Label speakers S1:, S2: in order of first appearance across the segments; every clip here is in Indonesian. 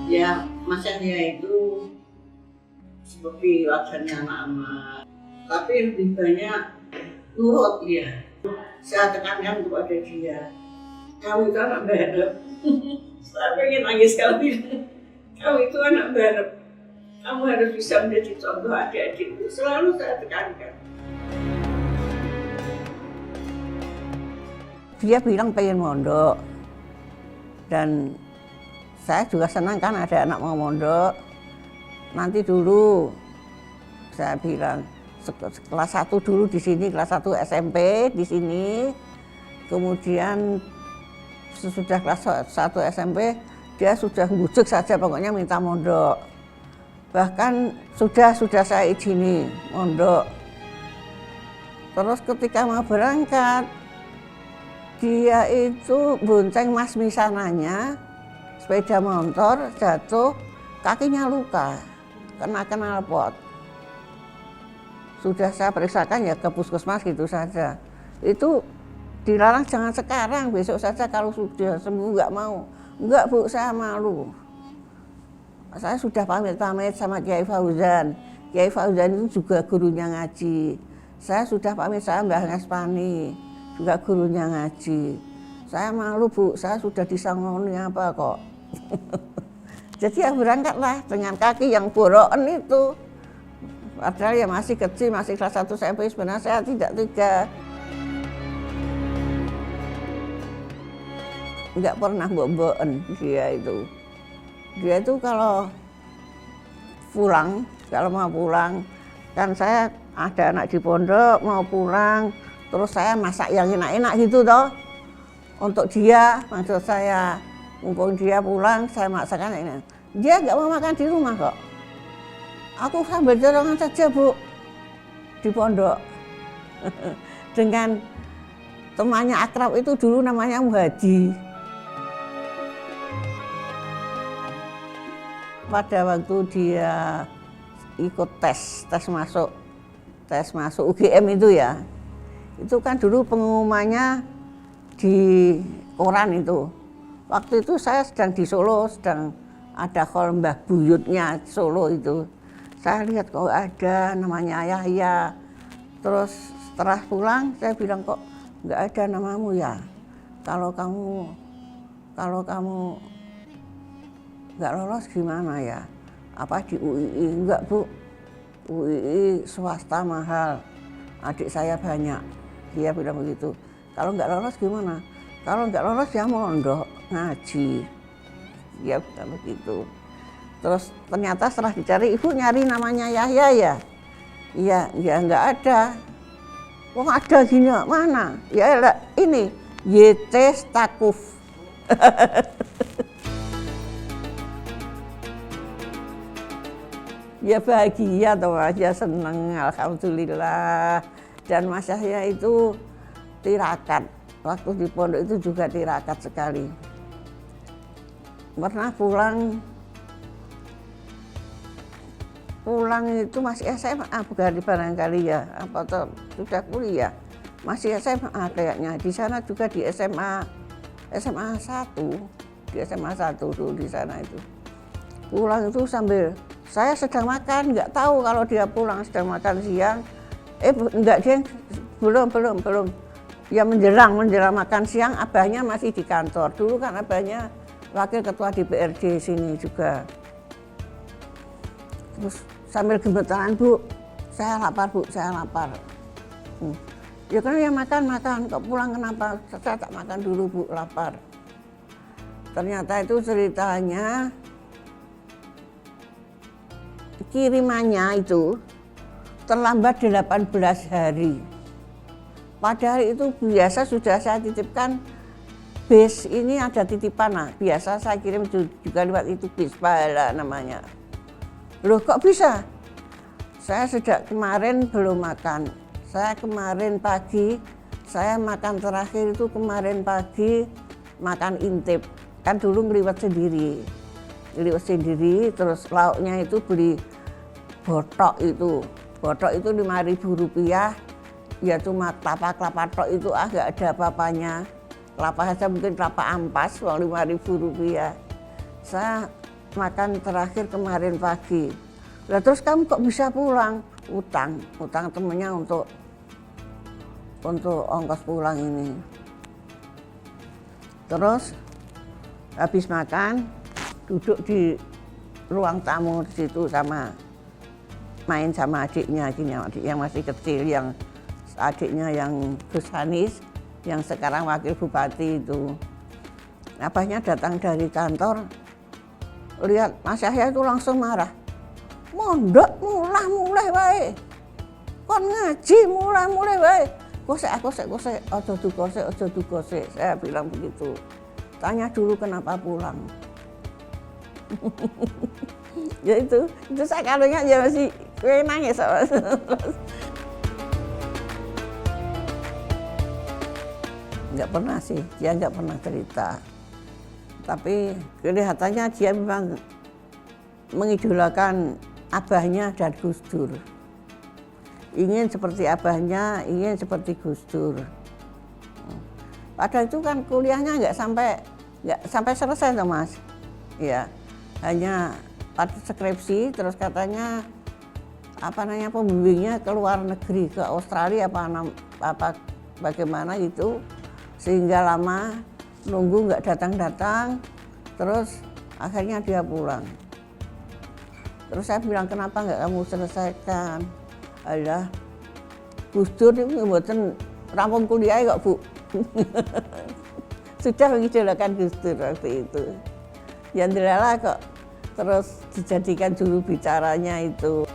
S1: Ya, Mas Yahya itu seperti wajahnya anak-anak, tapi lebih banyak nurut dia. Saya tekankan kepada dia, kamu itu anak barep. Saya pengen nangis kalau bilang, kamu itu anak barep. Kamu harus bisa menjadi contoh adik-adikmu. Selalu saya tekankan.
S2: Dia bilang pengen mondok, dan saya juga senang kan ada anak mau mondok. Nanti dulu saya bilang kelas 1 dulu di sini, kelas 1 SMP di sini. Kemudian sesudah kelas 1 SMP dia sudah bujuk saja pokoknya minta mondok. Bahkan sudah saya izini mondok. Terus ketika mau berangkat, dia itu bonceng Mas Misananya, sepeda motor jatuh, kakinya luka, kena knalpot. Sudah saya periksakan ya ke puskesmas gitu saja. Itu dilarang jangan sekarang, besok saja kalau sudah sembuh nggak mau. Enggak Bu, saya malu. Saya sudah pamit sama Kiai Fauzan. Kiai Fauzan itu juga gurunya ngaji. Saya sudah pamit sama Mbah Ngaspani, juga gurunya ngaji. Saya malu Bu, saya sudah disangoni apa kok. Jadi ya berangkatlah dengan kaki yang borokan itu. Padahal ya masih kecil, masih kelas 1 SMP, sebenarnya saya tidak tega. Enggak pernah mbok-mboken dia itu. Dia itu kalau mau pulang, kan saya ada anak di pondok mau pulang, terus saya masak yang enak-enak gitu toh. Untuk dia, maksud saya, mumpung dia pulang, saya masakan ini. Dia nggak mau makan di rumah kok. Aku sambil dorongan saja Bu, di pondok. Dengan temannya akrab itu dulu namanya Muhaji. Pada waktu dia ikut tes masuk UGM itu ya, itu kan dulu pengumumannya di koran itu. Waktu itu saya sedang di Solo, sedang ada hall Mbah Buyutnya Solo itu. Saya lihat kok ada namanya Yahya. Terus setelah pulang saya bilang kok nggak ada namamu ya. Kalau kamu nggak lolos gimana ya? Apa di UII? Enggak Bu, UII swasta mahal. Adik saya banyak. Dia bilang begitu. Kalau nggak lolos gimana? Kalau nggak lolos ya mondok ngaji. Dia bilang begitu. Terus ternyata setelah dicari, ibu nyari namanya Yahya ya? Iya nggak ada. Wah ada gini, mana? Ya ini, YT Stakuf. Ya bahagia toh aja, seneng, alhamdulillah. Dan Mas Yahya itu tirakat. Waktu di pondok itu juga tirakat sekali. Pernah pulang itu masih SMA, bukan barangkali ya, apa tuh sudah kuliah, masih SMA kayaknya. Di sana juga di SMA 1, di SMA 1 dulu di sana itu. Pulang itu sambil saya sedang makan, nggak tahu kalau dia pulang sedang makan siang. Enggak, dia belum. Ya menjelang makan siang, abahnya masih di kantor. Dulu kan abahnya wakil ketua DPRD sini juga. Terus sambil gemetaran, Bu, saya lapar Bu, saya lapar. Ya kan ya makan, kok pulang kenapa? Saya tak makan dulu Bu, lapar. Ternyata itu ceritanya kirimannya itu terlambat 18 hari. Padahal itu biasa sudah saya titipkan bis, ini ada titipan, nah biasa saya kirim juga lewat itu bis pahala namanya. Loh kok bisa? Saya sejak kemarin belum makan. Saya kemarin pagi, saya makan terakhir itu kemarin pagi makan intip. Kan dulu ngeliwat sendiri, terus lauknya itu beli botok itu 5.000 rupiah. Ya cuma kelapa tok itu nggak ada apa-apanya. Kelapa saja mungkin kelapa ampas, uang 5.000 rupiah. Saya makan terakhir kemarin pagi. Lah terus kamu kok bisa pulang? Utang temennya untuk ongkos pulang ini. Terus habis makan duduk di ruang tamu di situ main sama adiknya yang masih kecil, yang adiknya yang Gus Hanis yang sekarang wakil bupati itu. Abahnya datang dari kantor, lihat Mas Yahya itu langsung marah. Mondok mulai wae. Kon ngaji mulai wae. Kosek, ojo dukosek. Saya bilang begitu. Tanya dulu kenapa pulang. Ya itu saya kalau ingat ya masih nangis. Enggak pernah sih, dia enggak pernah cerita. Tapi kelihatannya dia memang mengidolakan abahnya dan Gus Dur. Ingin seperti abahnya, ingin seperti Gus Dur. Padahal itu kan kuliahnya nggak sampai selesai tuh Mas. Ya, hanya pada skripsi, terus katanya pembimbingnya ke luar negeri, ke Australia bagaimana gitu, sehingga lama nunggu nggak datang, terus akhirnya dia pulang. Terus saya bilang, kenapa nggak kamu selesaikan? Alah, Gus Dur itu mboten rampung kuliah kok Bu. Sudah mengidolakan Gus Dur waktu itu. Yang dilalah kok terus dijadikan juru bicaranya itu.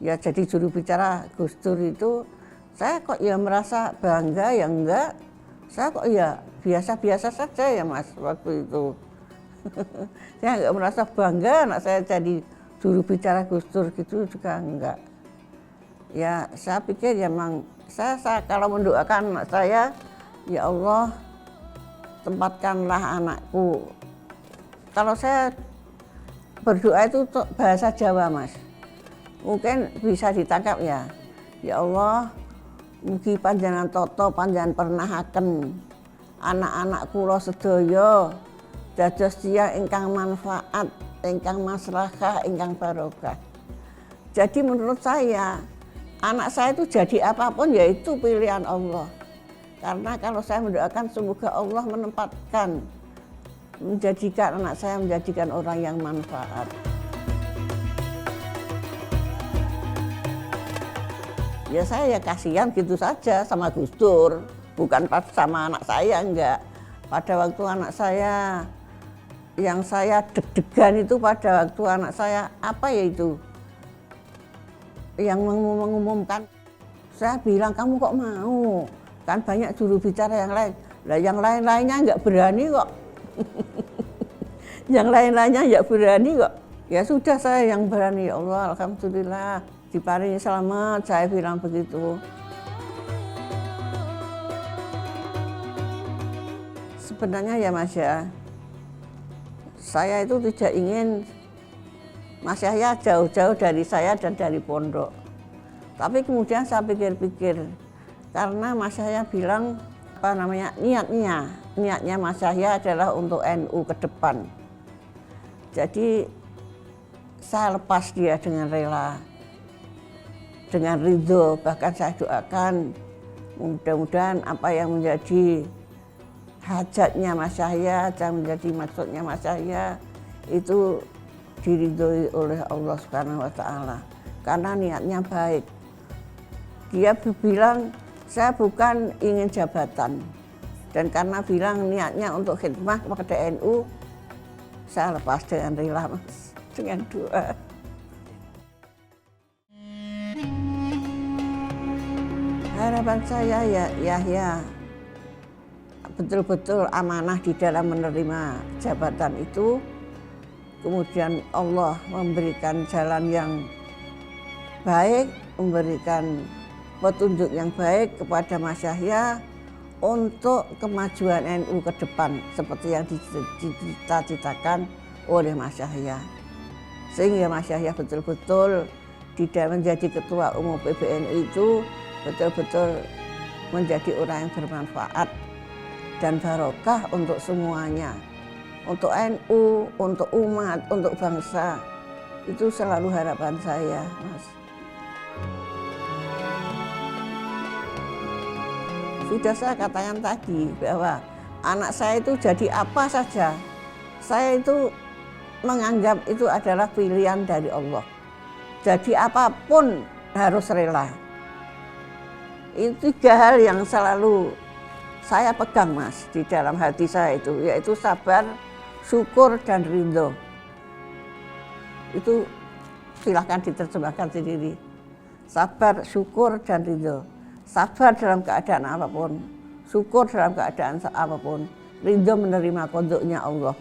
S2: Ya jadi juru bicara Gus Dur itu, saya kok ya merasa bangga ya enggak. Saya kok ya biasa-biasa saja ya Mas waktu itu. Saya enggak merasa bangga anak saya jadi juru bicara Gus Dur gitu juga enggak. Ya saya pikir ya memang saya kalau mendoakan anak saya, ya Allah tempatkanlah anakku. Kalau saya berdoa itu bahasa Jawa Mas, mungkin bisa ditangkap ya. Ya Allah, mugi panjenengan toto panjenengan pernahaken anak-anak kula sedaya dados tiyang ingkang manfaat, ingkang maslahah, ingkang barokah. Jadi menurut saya, anak saya itu jadi apapun yaitu pilihan Allah. Karena kalau saya mendoakan semoga Allah menjadikan anak saya menjadikan orang yang manfaat. Ya saya ya kasihan gitu saja sama Gus Dur, bukan sama anak saya enggak. Pada waktu anak saya, yang saya deg-degan itu pada waktu anak saya, apa ya itu? Yang mengumumkan, saya bilang kamu kok mau? Kan banyak juru bicara yang lain. Lah yang lain-lainnya enggak berani kok. Yang lain-lainnya enggak berani kok. Ya sudah saya yang berani, ya Allah alhamdulillah. Diparingi selamat, saya bilang begitu. Sebenarnya ya Mas ya, saya itu tidak ingin Mas Yahya jauh-jauh dari saya dan dari pondok. Tapi kemudian saya pikir-pikir, karena Mas Yahya bilang niatnya Mas Yahya adalah untuk NU ke depan. Jadi saya lepas dia dengan rela, dengan ridho, bahkan saya doakan mudah-mudahan apa yang menjadi hajatnya Mas Yahya, yang menjadi maksudnya Mas Yahya itu diridhoi oleh Allah Subhanahu wa Ta'ala, karena niatnya baik. Dia bilang saya bukan ingin jabatan, dan karena bilang niatnya untuk khidmah kepada NU, saya lepas dengan rela Mas, dengan doa. Harapan saya ya Yahya betul-betul amanah di dalam menerima jabatan itu, kemudian Allah memberikan jalan yang baik, memberikan petunjuk yang baik kepada Mas Yahya untuk kemajuan NU ke depan seperti yang dicita-citakan oleh Mas Yahya. Sehingga Mas Yahya betul-betul tidak menjadi ketua umum PBNU itu betul-betul menjadi orang yang bermanfaat dan barokah untuk semuanya. Untuk NU, untuk umat, untuk bangsa. Itu selalu harapan saya, Mas. Sudah saya katakan tadi bahwa anak saya itu jadi apa saja, saya itu menganggap itu adalah pilihan dari Allah. Jadi apapun harus rela. Itu 3 hal yang selalu saya pegang, Mas, di dalam hati saya itu, yaitu sabar, syukur, dan ridho. Itu silahkan diterjemahkan sendiri. Sabar, syukur, dan ridho. Sabar dalam keadaan apapun, syukur dalam keadaan apapun, ridho menerima kodoknya Allah.